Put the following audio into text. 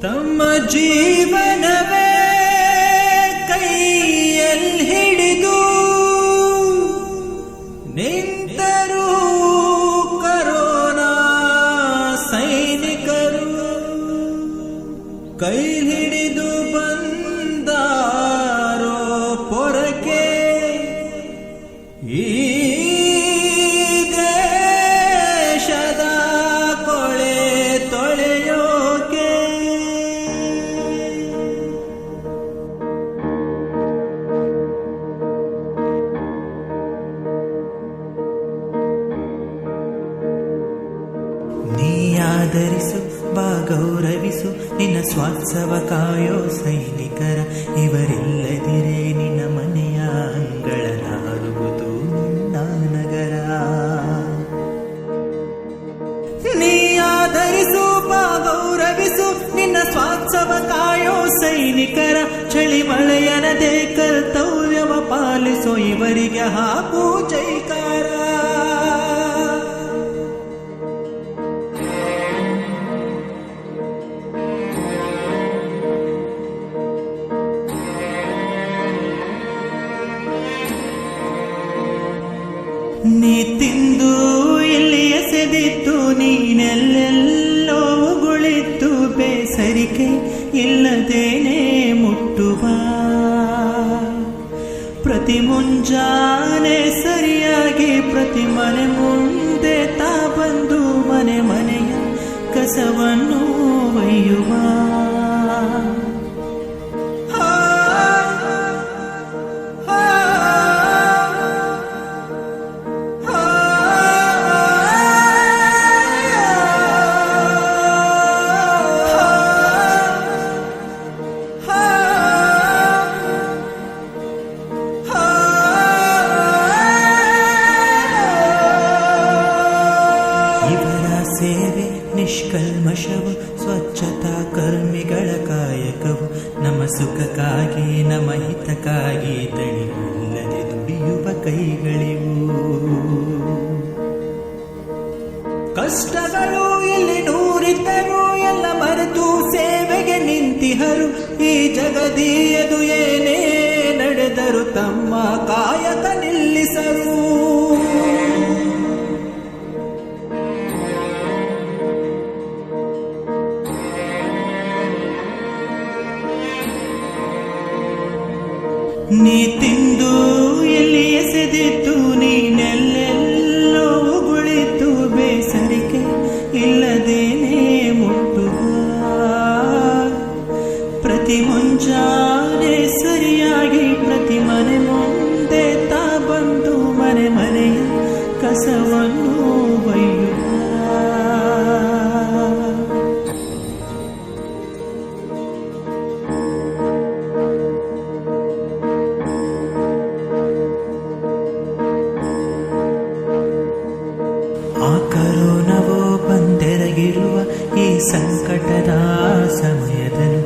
ತಮ್ಮ ಜೀವನವೇ ಕೈಯಲ್ಲಿ ಹಿಡಿದು ನಿಂತರೂ ಕರೋನಾ ಸೈನಿಕರು ಕೈ ಹಿಡಿದು ಬಂದಾರೋ ಪೊರಕೆ ಈ ದೇಶದ ಕೊಳೆ ತೊಳೆಯೋಕೆ ನೀ ಆದರಿಸು ಬಾ ಗೌರವಿಸು ನಿನ್ನ ಸ್ವಾತ್ಸವ ಕಾಯೋ ಸೈನಿಕರ ಇವರಿಲ್ಲದಿರೇ ನಿನ್ನ ಮನೆಯ ಅಂಗಳನಾರುವುದು ನಿನ್ನ ನಗರ. ನೀ ಆದರಿಸು ಬಾ ಗೌರವಿಸು ನಿನ್ನ ಸ್ವಾತ್ಸವ ಕಾಯೋ ಸೈನಿಕರ ಚಳಿ ಮಳೆಯನದೇ ಕರ್ತವ್ಯವ ಪಾಲಿಸೋ ಇವರಿಗೆ ಹಾಕು ಜೈಕಾರ. ನೀ ತಿಂದು ಇಲ್ಲಿ ಎಸೆದಿದ್ದು ನೀನೆಲ್ಲೆಲ್ಲೋ ಉಗುಳಿದ್ದು ಬೇಸರಿಕೆ ಇಲ್ಲದೇನೆ ಮುಟ್ಟುವ ಪ್ರತಿ ಮುಂಜಾನೆ ಸರಿಯಾಗಿ ಪ್ರತಿ ಮನೆ ಮುಂದೆ ತಾ ಬಂದು ಮನೆ ಮನೆಯ ಕಸವನ್ನು ಒಯ್ಯುವ ಸೇವೆ ನಿಷ್ಕಲ್ಮಶವು ಸ್ವಚ್ಛತಾ ಕರ್ಮಿಗಳ ಕಾಯಕವು ನಮ್ಮ ಸುಖಕ್ಕಾಗಿ ನಮ್ಮ ಹಿತಕ್ಕಾಗಿ ತಣಿವಿಲ್ಲದೆ ದುಡಿಯುವ ಕೈಗಳಿವು. ಕಷ್ಟಗಳು ಇಲ್ಲಿ ನೂರಿದ್ದರು ಎಲ್ಲ ಮರೆತು ಸೇವೆಗೆ ನಿಂತಿಹರು ಈ ಜಗದೀಯದು ಏನೇ ನಡೆದರು ತಮ್ಮ ಕಾಯಕ ನಿಲ್ಲಿಸರು. ನೀ ತಿಂದು ಎಲ್ಲಿ ಎಸೆದಿದ್ದು ನೀನೆಲ್ಲೆಲ್ಲೋ ಉಗುಳಿದ್ದು ಬೇಸರಿಕೆ ಇಲ್ಲದೇನೆ ಮುಟ್ಟುವ ಪ್ರತಿ ಮುಂಜಾನೆ ಸರಿಯಾಗಿ ಪ್ರತಿ ಮನೆ ಮುಂದೆ ತಾ ಬಂದು ಮನೆ ಮನೆಯ ಕಸವನ್ನು ಒಯ್ಯುವ. ಆ ಕರೋನವೋ ಬಂದೆರಗಿರುವ ಈ ಸಂಕಟದ ಸಮಯದಲ್ಲೂ